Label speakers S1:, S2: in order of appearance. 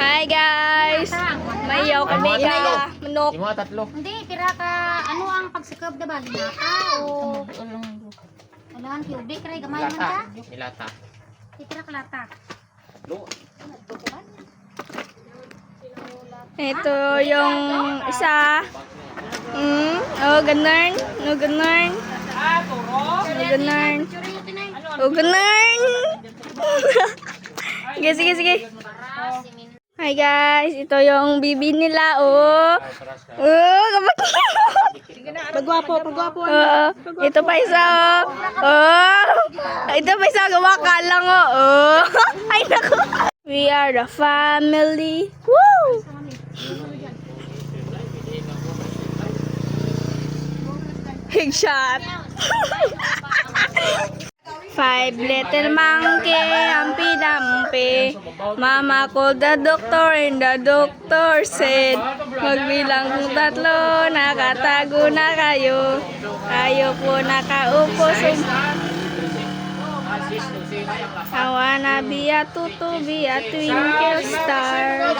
S1: Hi guys! Mayaw kami ka manok.
S2: Imo tatlo.
S3: Hindi, pira ka, ano ang pagsikab na ba? Linata o... Alam, cubic, ray, gamay man ka?
S2: Milata.
S3: Pira ka lata.
S1: Ito yung isa. Oh, ganun. No, ganun. No, ganun. Oh, ganun. Sige, sige, sige. Hi guys, ito yung bibi nila, oh. Oh, kapatid.
S4: Pagwapo, pagwapo.
S1: Ito pa isa, oh. Oh. Ito pa isa, gawa ka lang, oh. Oh. Ay, naku. We are the family. Woo! Big shot. 5 little monkey, humpy-dumpy. Mama called the doctor and the doctor said, magbilang kung tatlo, nakatago na kayo. Kayo po nakaupo. I wanna be a tutu, be a twinkle star.